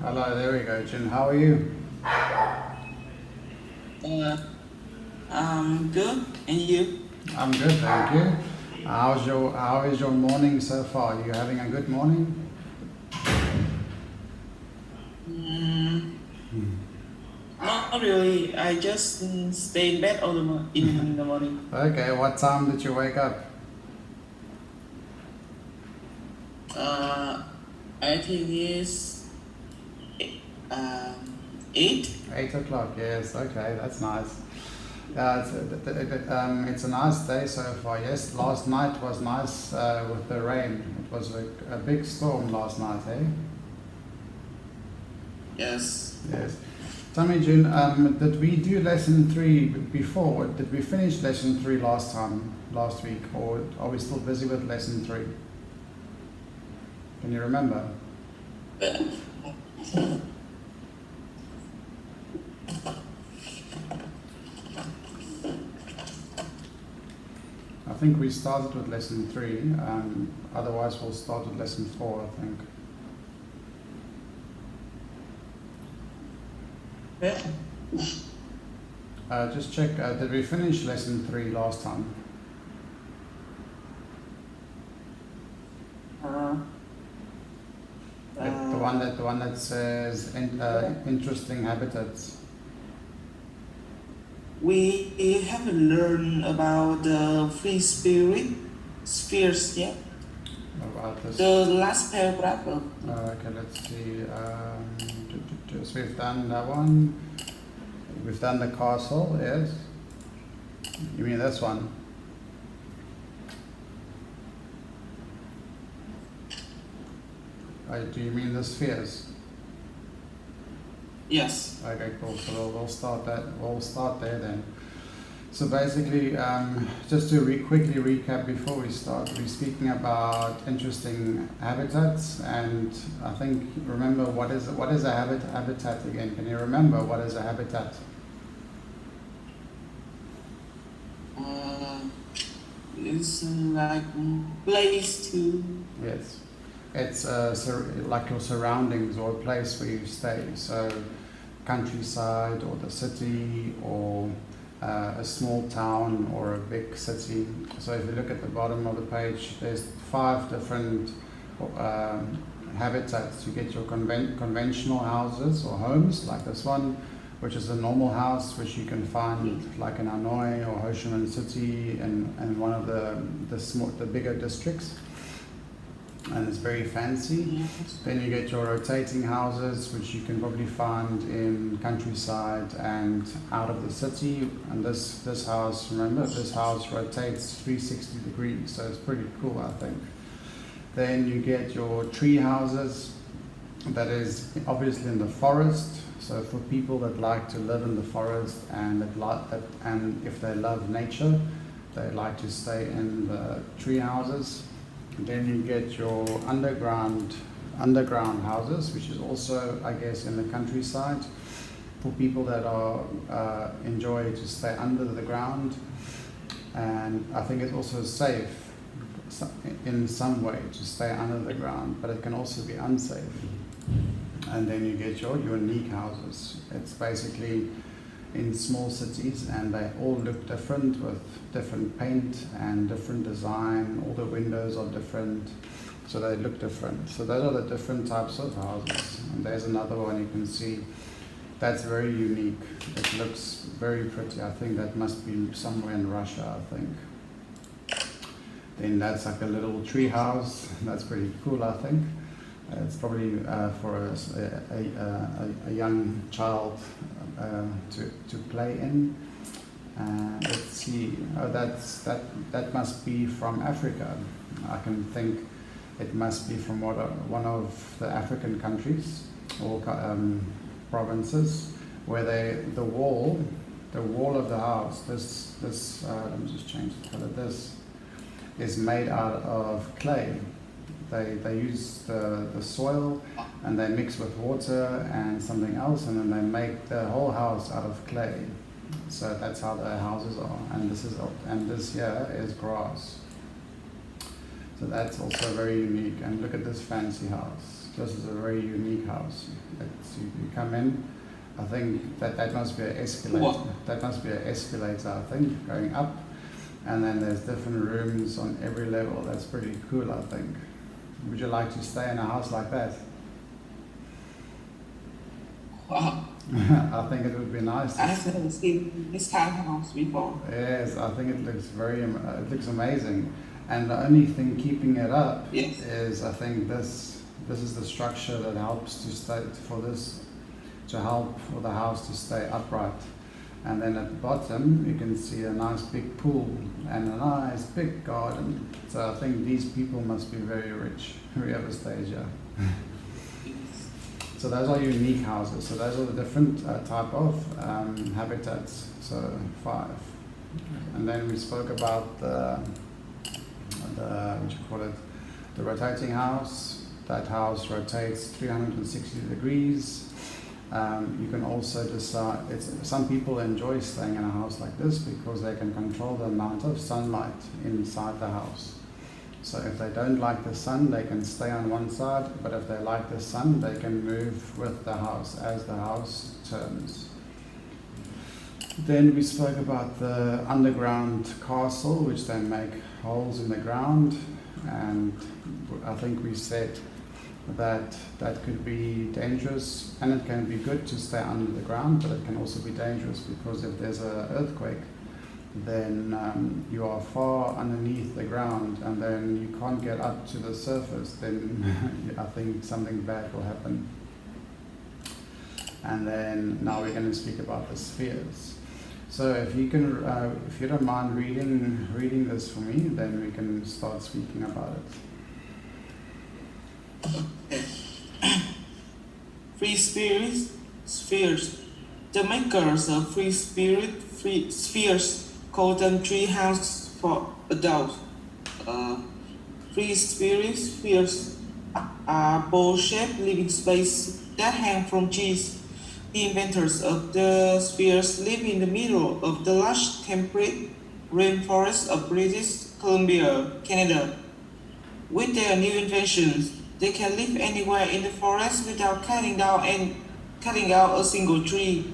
Hello, there we go, Jin. How are you? Uh, good. And you? I'm good, thank you. How is your morning so far? You having a good morning? Mm, Not really. I just stay in bed all in the morning. Okay, what time did you wake up? Uh, I think it's eight. 8 o'clock. Yes. Okay, that's nice. Yeah, it's a nice day so far. Yes, last night was nice with the rain. It was a big storm last night, eh? Yes. Yes. Tell me, June, did we do lesson three before? Did we finish lesson three last week, or are we still busy with lesson three? Can you remember? I think we started with lesson three. Otherwise, we'll start with lesson four, I think. Just check. Did we finish lesson three last time? Uh, The one that says interesting habitats. we haven't learned about the free spirit spheres yet. About this. The last paragraph. Okay, let's see. So we've done that one. We've done the castle, yes. You mean this one? Do you mean the spheres? Yes. Okay, cool. So we'll start that. We'll start there then. So basically, just to quickly recap before we start, we're speaking about interesting habitats, and I think remember what is a habitat again? Can you remember what is a habitat? Uh, it's like place to. Yes, it's like your surroundings or a place where you stay. So countryside or the city or a small town or a big city. So if you look at the bottom of the page, there's 5 different habitats. You get your conventional houses or homes, like this one, which is a normal house, which you can find like in Hanoi or Ho Chi Minh City and one of the bigger districts. And it's very fancy. Yes. Then you get your rotating houses, which you can probably find in countryside and out of the city. And this house, remember, this house rotates 360 degrees, so it's pretty cool, I think. Then you get your tree houses, that is obviously in the forest. So for people that like to live in the forest and and if they love nature, they like to stay in the tree houses. Then you get your underground houses, which is also, I guess, in the countryside for people that are enjoy to stay under the ground. And I think it's also safe in some way to stay under the ground, but it can also be unsafe. And then you get your unique houses. It's basically in small cities, and they all look different with different paint and different design. All the windows are different, so they look different. So those are the different types of houses. And there's another one you can see that's very unique. It looks very pretty. I think that must be somewhere in Russia, I think. Then that's like a little tree house. That's pretty cool, I think. It's probably for a young child to play in. Let's see. Oh, that must be from Africa. I can think it must be from one of the African countries or provinces where the wall of the house. This let me just change the color. This is made out of clay. They use the soil and they mix with water and something else, and then they make the whole house out of clay. So that's how the houses are. And this here is grass. So that's also very unique. And look at this fancy house. this is a very unique house. You come in, I think that must be an escalator. What? That must be an escalator, I think, going up. And then there's different rooms on every level. That's pretty cool, I think. Would you like to stay in a house like that? Wow. I think it would be nice. I've never seen this kind of house before. Yes, I think it looks it looks amazing. And the only thing keeping it up Yes. is, I think, this is the structure that helps to help for the house to stay upright. And then at the bottom you can see a nice big pool and a nice big garden. So I think these people must be very rich, whoever stays here. So those are unique houses. So those are the different type of habitats. So 5. And then we spoke about the what you call it, the rotating house. That house rotates 360 degrees. You can also decide. Some people enjoy staying in a house like this because they can control the amount of sunlight inside the house. So if they don't like the sun, they can stay on one side, but if they like the sun, they can move with the house as the house turns. Then we spoke about the underground castle, which they make holes in the ground, and I think we said that could be dangerous, and it can be good to stay under the ground, but it can also be dangerous because if there's an earthquake, then you are far underneath the ground and then you can't get up to the surface, then I think something bad will happen. And then now we're going to speak about the spheres. So if you don't mind reading this for me, then we can start speaking about it. Free spheres. The makers of free spheres call them tree house for adults. Free spheres are bowl-shaped living spaces that hang from trees. The inventors of the spheres live in the middle of the lush temperate rainforest of British Columbia, Canada. With their new inventions, they can live anywhere in the forest without cutting out a single tree.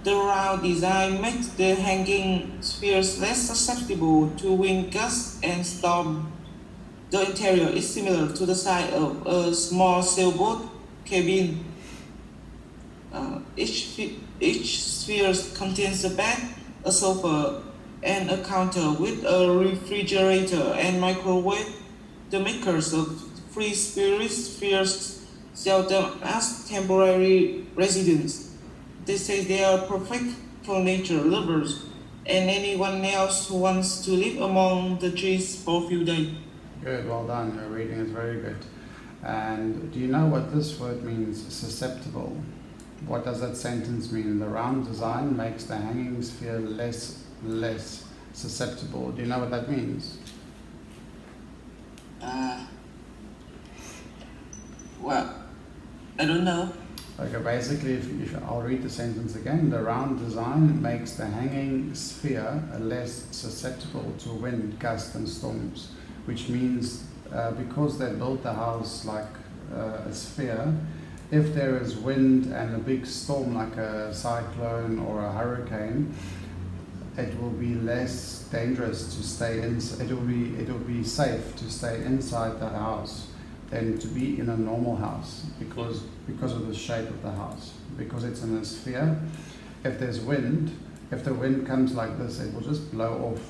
The round design makes the hanging spheres less susceptible to wind gusts and storm. The interior is similar to the size of a small sailboat cabin. Each sphere contains a bed, a sofa, and a counter with a refrigerator and microwave. The makers of free spheres sell them as temporary residents. They say they are perfect for nature lovers and anyone else who wants to live among the trees for a few days. Good, well done. Your reading is very good. And do you know what this word means, susceptible? What does that sentence mean? The round design makes the hanging sphere less susceptible. Do you know what that means? Well, I don't know. Okay, basically, if I'll read the sentence again. The round design makes the hanging sphere less susceptible to wind, gusts and storms, which means because they built the house like a sphere, if there is wind and a big storm like a cyclone or a hurricane, it will be less dangerous to stay in. It will be safe to stay inside the house than to be in a normal house because of the shape of the house. Because it's in a sphere, if there's wind, if the wind comes like this, it will just blow off.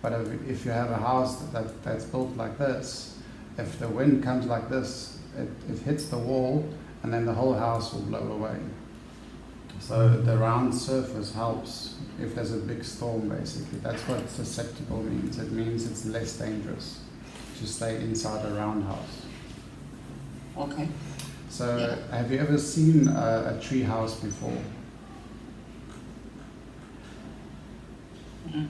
But if you have a house that's built like this, if the wind comes like this, it hits the wall and then the whole house will blow away. So the round surface helps if there's a big storm, basically. That's what susceptible means. It means it's less dangerous to stay inside a round house. Okay. So Yeah. have you ever seen a tree house before? Mm.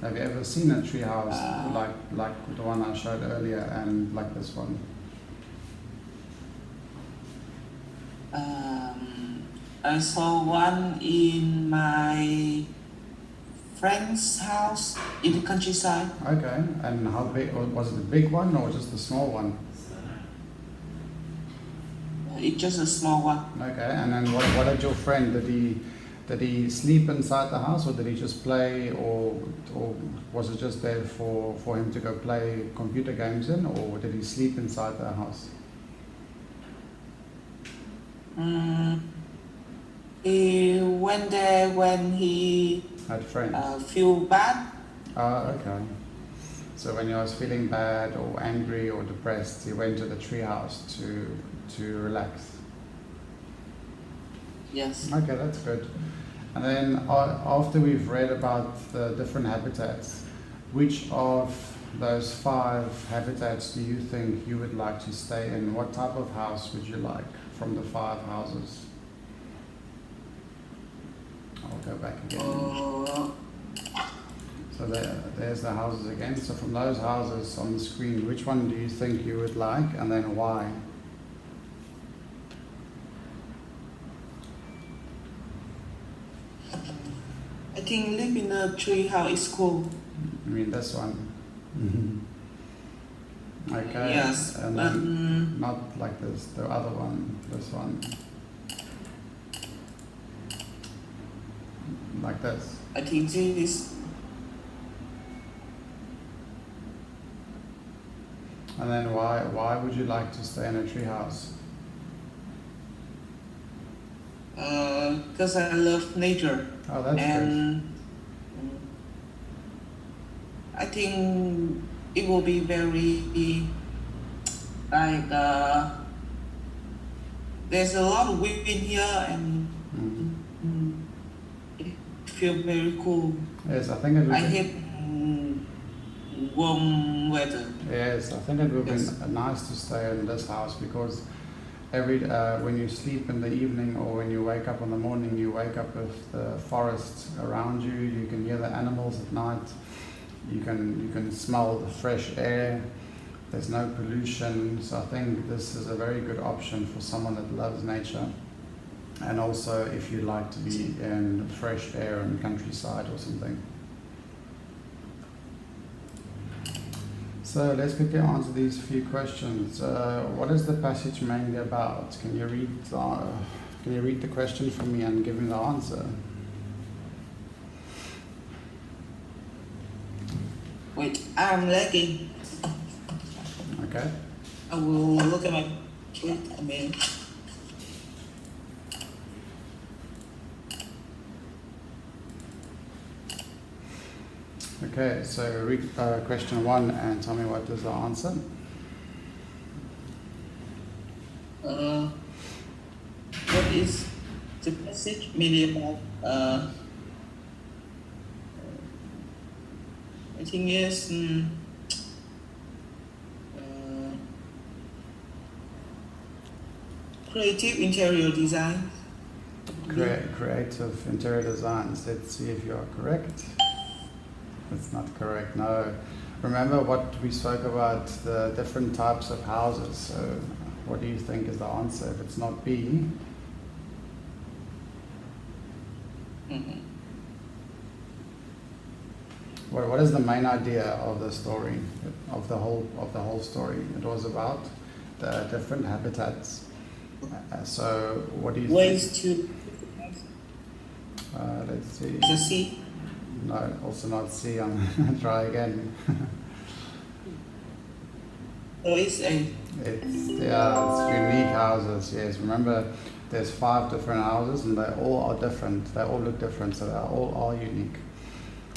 Have you ever seen a tree house like the one I showed earlier and like this one? I saw one in my friend's house in the countryside. Okay, and how big was it? A big one or just a small one? It's just a small one. Okay, and then what did your friend, did he sleep inside the house, or did he just play, or was it just there for him to go play computer games in, or did he sleep inside the house? He went there when he Had friends? feel bad. Okay. So when he was feeling bad or angry or depressed, he went to the treehouse to relax. Yes. Okay, that's good. And then after we've read about the different habitats, which of those 5 habitats do you think you would like to stay in? What type of house would you like from the 5 houses? I'll go back again. So there's the houses again. So from those houses on the screen, which one do you think you would like, and then why? I think live in a tree house is cool. I mean this one. Okay. Yes, And but then not like this, the other one, this one. Like this. I think this. And then why would you like to stay in a tree house? Because I love nature, Oh, that's good. and I think it will be very like there's a lot of wind here, and it feels very cool. Yes, I think it would I be, hate warm weather. yes, I think it would Yes. be nice to stay in this house because when you sleep in the evening or when you wake up in the morning, you wake up with the forest around you. You can hear the animals at night. You can smell the fresh air. There's no pollution. So I think this is a very good option for someone that loves nature. And also if you like to be in fresh air and countryside or something. So let's quickly answer these few questions. What is the passage mainly about? Can you read the question for me and give me the answer? Wait, I'm lagging. Okay. I will look at my. Wait a minute. Okay, so read question 1 and tell me what is the answer. What is the passage mainly about? I think yes. Creative interior design. Creative interior designs. Let's see if you are correct. That's not correct, no. Remember what we spoke about, the different types of houses. So what do you think is the answer? If it's not B, Mhm. what is the main idea of the story, of the whole story? It was about the different habitats. So what do you Ways think? to Let's see. the sea. No, also not C. I'm try again. So it's a It's unique houses. Yes, remember, there's 5 different houses, and they all are different. They all look different, so they all are unique.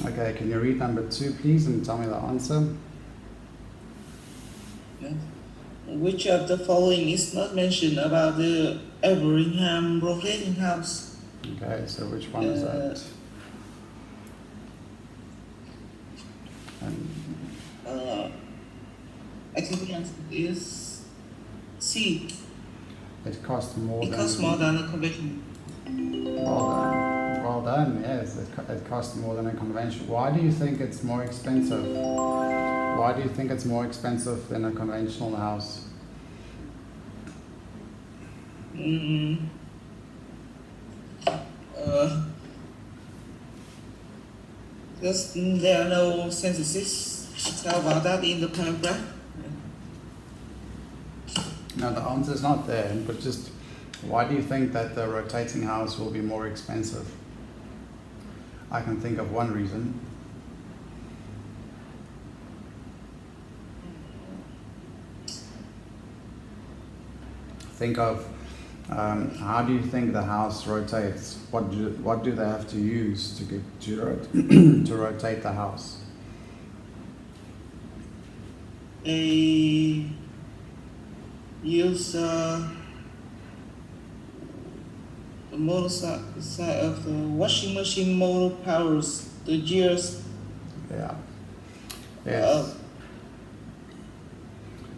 Okay, can you read number 2, please, and tell me the answer? yeah. Which of the following is not mentioned about the Everingham rotating house? Okay, so which one is that? And I think the answer is C. it costs more It than. costs more than a conventional. Well done. Well done. Yes, it costs more than a conventional. Why do you think it's more expensive? Why do you think it's more expensive than a conventional house? Because there are no sentences. How about that in the paragraph? No, the answer is not there, but just why do you think that the rotating house will be more expensive? I can think of one reason. Think of how do you think the house rotates? What do they have to use to get to rotate the house? They use the motor side of the washing machine motor powers the gears. Yeah. Yes.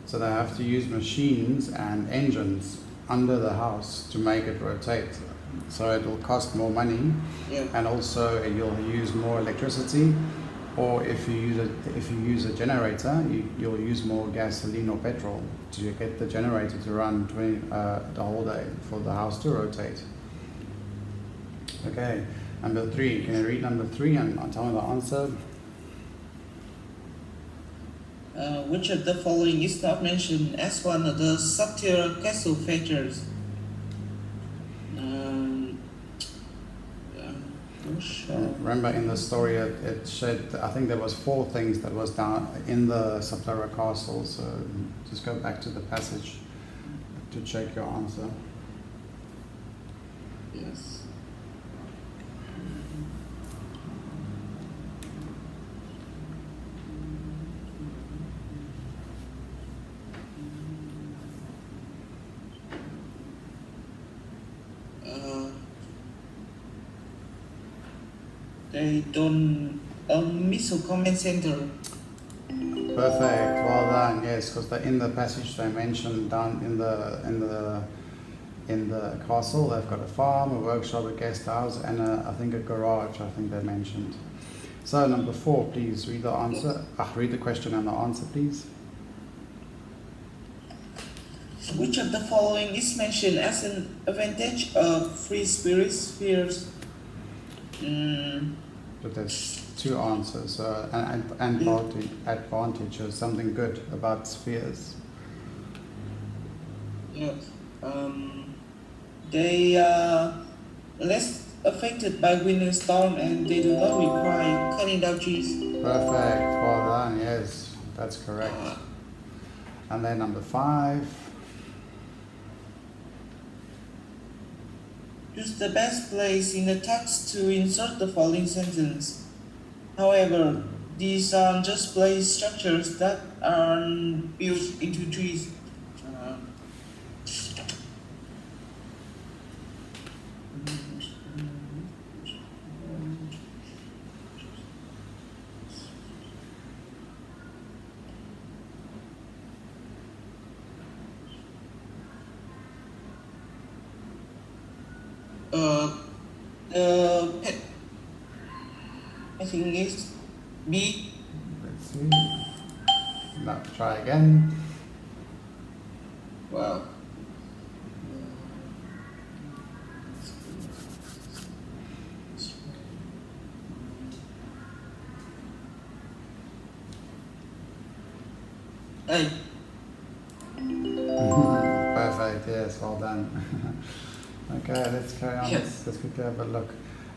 So they have to use machines and engines under the house to make it rotate. So it will cost more money, Yeah. and also you'll use more electricity. Or if you use a generator, you'll use more gasoline or petrol to get the generator to run the whole day for the house to rotate. Okay, number 3. Can you read number 3 and tell me the answer? Which of the following is not mentioned as one of the subtitle castle features? Sure. Remember in the story it said, I think there was 4 things that was down in the Subterra castle, so just go back to the passage to check your answer. Yes. They don't missile command center. Perfect, well done. Yes, because in the passage they mentioned down in the castle they've got a farm, a workshop, a guest house, and I think a garage. I think they mentioned. So number 4, please read the answer. Read the question and the answer, please. Which of the following is mentioned as an advantage of free spirit spheres? But there's 2 answers. An advantage or something good about spheres. Yes. They are less affected by wind and storm, and they do not require cutting down trees. Perfect. Well done. Yes, that's correct. And then number 5. Choose the best place in the text to insert the following sentence. However, these are just place structures that are built into trees. I think it's B. Let's see. No, try again. Wow. Hey. Perfect. Yes, well done. Okay, let's carry on. Yes. Let's quickly have a look.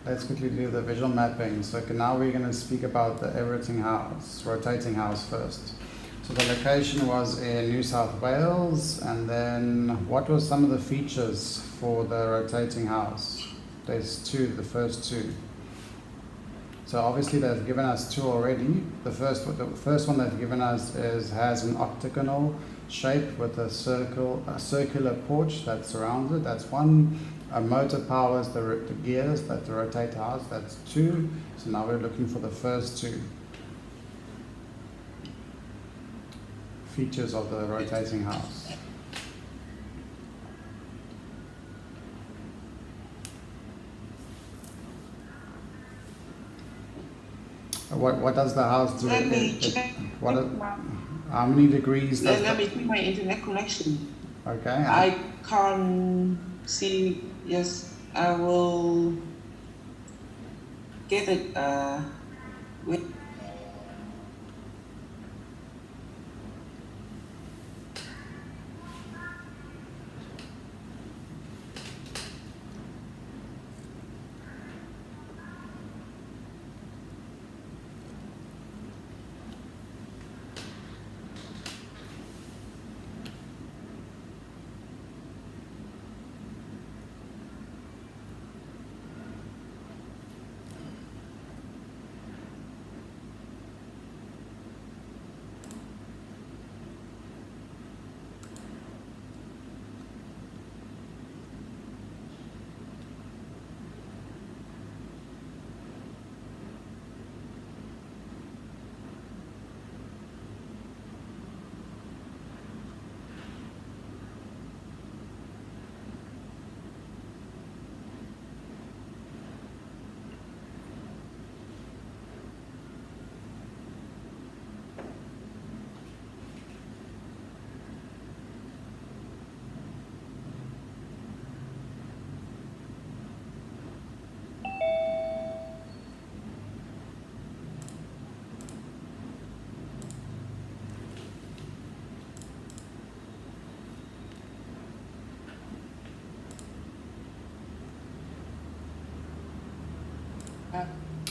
Let's quickly do the visual mapping. So now we're going to speak about the rotating house first. So the location was in New South Wales, and then what were some of the features for the rotating house? There's 2, the first 2. So obviously they've given us 2 already. The first one they've given us has an octagonal shape with a circular porch that surrounds it. That's 1. A motor powers the gears that rotate the house. That's 2. So now we're looking for the first 2 features of the rotating house. What does the house do? Let me check. How many degrees does Let me check my internet connection. Okay. I can't see. Yes, I will get it. Wait.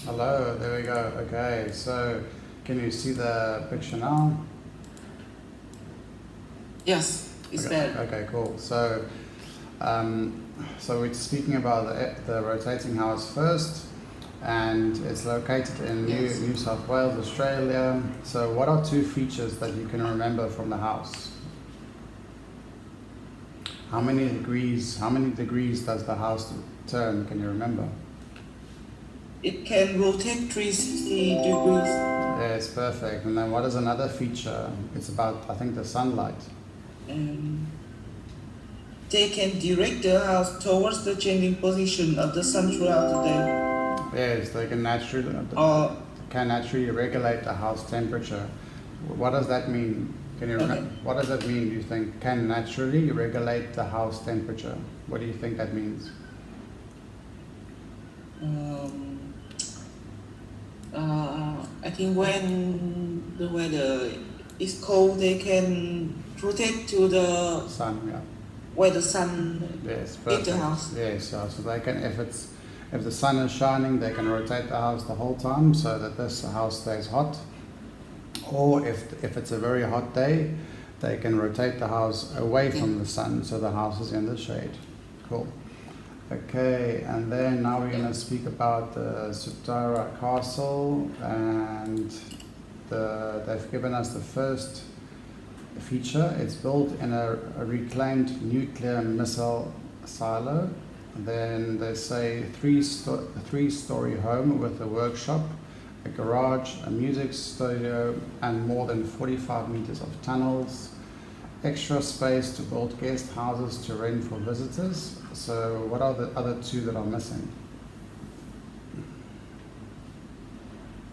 Hello, there we go. Okay, so can you see the picture now? Yes, it's Okay, better. okay, cool. So we're speaking about the rotating house first, and it's located in Yes. New South Wales, Australia. So what are two features that you can remember from the house? How many degrees does the house turn? Can you remember? It can rotate 360 degrees. Yes, perfect. And then what is another feature? It's about, I think, the sunlight. And they can direct the house towards the changing position of the sun throughout the day. Yes, they can Or naturally regulate the house temperature. What does that mean? Can you okay. remember? What does that mean? Do you think can naturally regulate the house temperature? What do you think that means? I think when the weather is cold, they can rotate to the Sun, yeah. where the sun Yes, hit perfect. the house. Yes, so they can, if the sun is shining, they can rotate the house the whole time so that this house stays hot. Or if it's a very hot day, they can rotate the house away from the sun so the house is in the shade. Cool. Okay, and then now we're going to speak about the Sutara Castle, and they've given us the first feature. It's built in a reclaimed nuclear missile silo. Then they say three-story home with a workshop, a garage, a music studio, and more than 45 meters of tunnels. Extra space to build guest houses to rent for visitors. So what are the other two that are missing?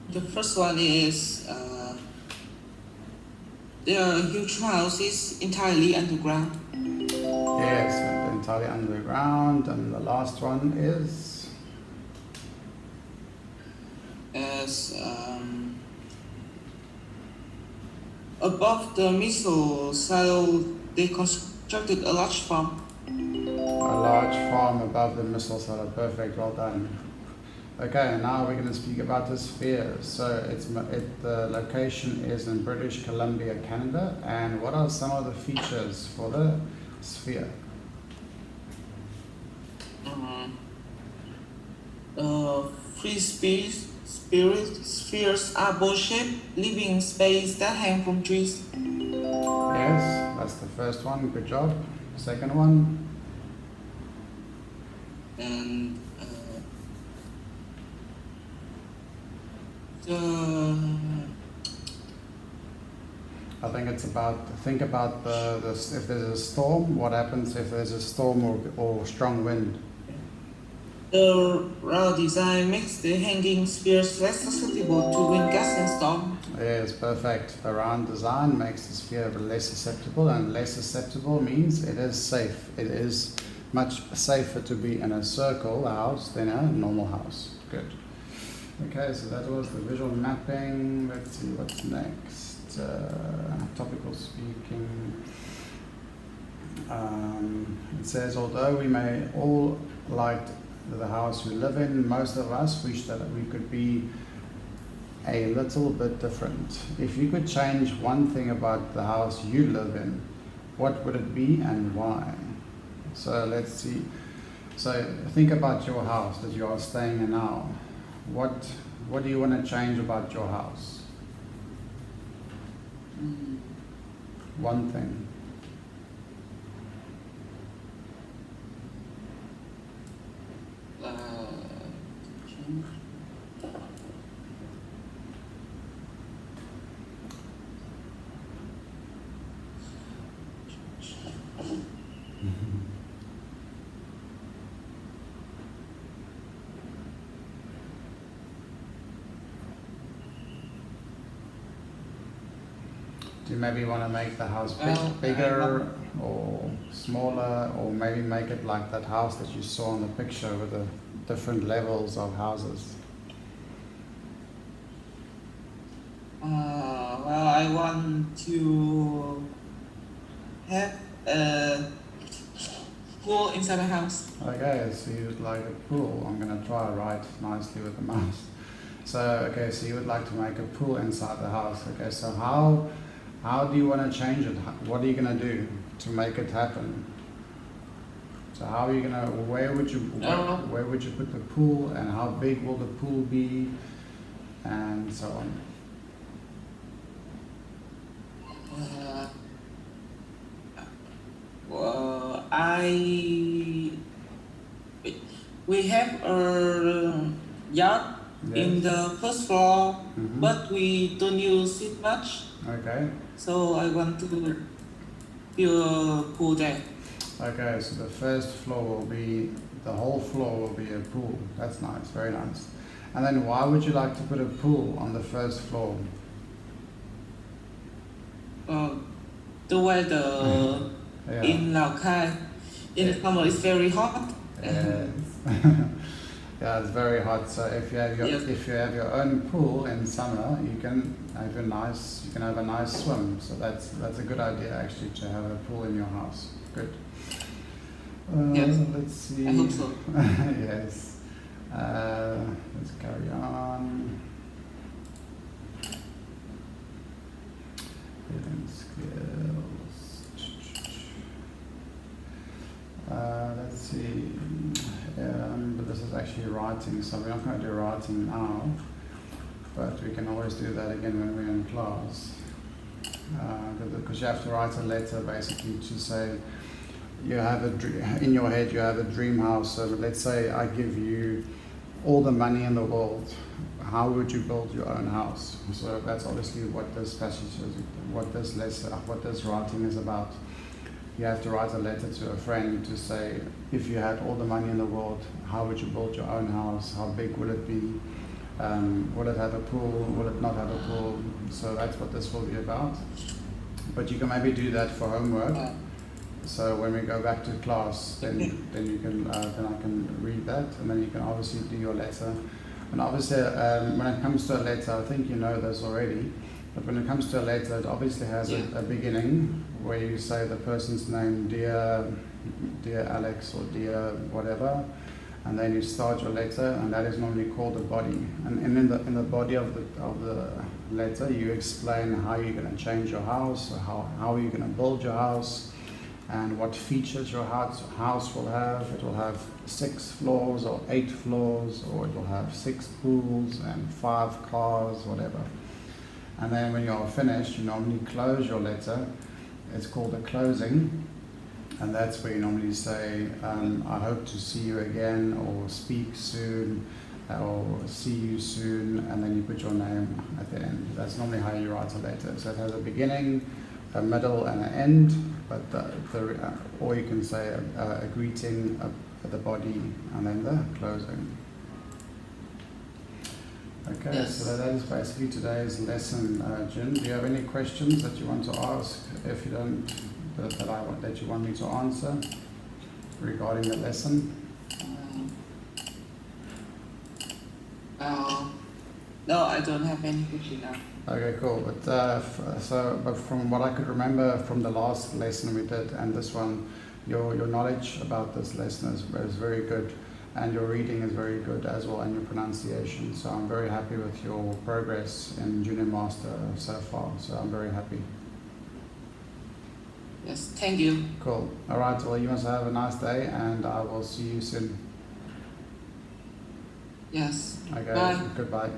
The first one is the huge house is entirely underground. Yes, entirely underground. And the last one is? As above the missile silo, they constructed a large farm. A large farm above the missile silo. Perfect, well done. Okay, now we're going to speak about the sphere. So the location is in British Columbia, Canada. And what are some of the features for the sphere? Free spheres are bowl-shaped living space that hang from trees. Yes, that's the first one. Good job. Second one. And I think it's think about if there's a storm, what happens if there's a storm or strong wind? the round design makes the hanging spheres less susceptible to wind gusts and storm. Yes, perfect. The round design makes the sphere less susceptible, and less susceptible means it is safe. It is much safer to be in a circle house than a normal house. Good. Okay, so that was the visual mapping. Let's see what's next. Topical speaking. It says, although we may all like the house we live in, most of us wish that we could be a little bit different. If you could change one thing about the house you live in, what would it be and why? So let's see. So think about your house that you are staying in now. What do you want to change about your house? One thing. Do you maybe want to make the house bigger or smaller, or maybe make it like that house that you saw in the picture with the different levels of houses? Well, I want to have a pool inside the house. Okay, so you'd like a pool. I'm going to try write nicely with the mouse. So, okay, so you would like to make a pool inside the house. Okay, so how do you want to change it? What are you going to do to make it happen? So how are you going to, where would you put the pool, and how big will the pool be, and so on? Uh, we have a yard in Yes. the first floor, Mhm. but we don't use it much. Okay. So I want to build a pool there. Okay, so the first floor will be, the whole floor will be a pool. That's nice, very nice. And then why would you like to put a pool on the first floor? The weather Yeah. in Lào Cai in the summer is very hot. Yes. Yeah, it's very hot. So if you have your Yes. if you have your own pool in summer, you can have a nice swim. So that's a good idea actually, to have a pool in your house. Good. Yes. Let's see. I hope so. Yes. Let's carry on. Hidden skills. Let's see. But this is actually writing, so we're not going to do writing now, but we can always do that again when we're in class. Because you have to write a letter basically to say you have in your head you have a dream house. So let's say I give you all the money in the world. How would you build your own house? So that's obviously what this passage is, what this lesson, what this writing is about. You have to write a letter to a friend to say, if you had all the money in the world, how would you build your own house? How big would it be? Will it have a pool? Will it not have a pool? So that's what this will be about. But you can maybe do that for homework. So when we go back to class, then you can then I can read that, and then you can obviously do your letter. And obviously, when it comes to a letter, I think you know this already. But when it comes to a letter, it obviously has a beginning where you say the person's name, dear Alex or dear whatever, and then you start your letter, and that is normally called the body. And in the body of the letter, you explain how you're going to change your house, or how you're going to build your house, and what features your house will have. It will have 6 floors or 8 floors, or it will have 6 pools and 5 cars, whatever. And then when you're finished, you normally close your letter. It's called a closing, and that's where you normally say, I hope to see you again, or speak soon, or see you soon, and then you put your name at the end. That's normally how you write a letter. So it has a beginning, a middle, and an end, but or you can say a greeting at the body, and then the closing. Okay, Yes. so that is basically today's lesson. Jin, do you have any questions that you want to ask? If you don't, that you want me to answer regarding the lesson? No, I don't have any question now. Okay, cool. But from what I could remember from the last lesson we did and this one, your knowledge about this lesson is very good, and your reading is very good as well, and your pronunciation. So I'm very happy with your progress in Junior Master so far. So I'm very happy. Yes, thank you. Cool. All right. Well, you must have a nice day, and I will see you soon. Yes. Okay. Bye. Goodbye.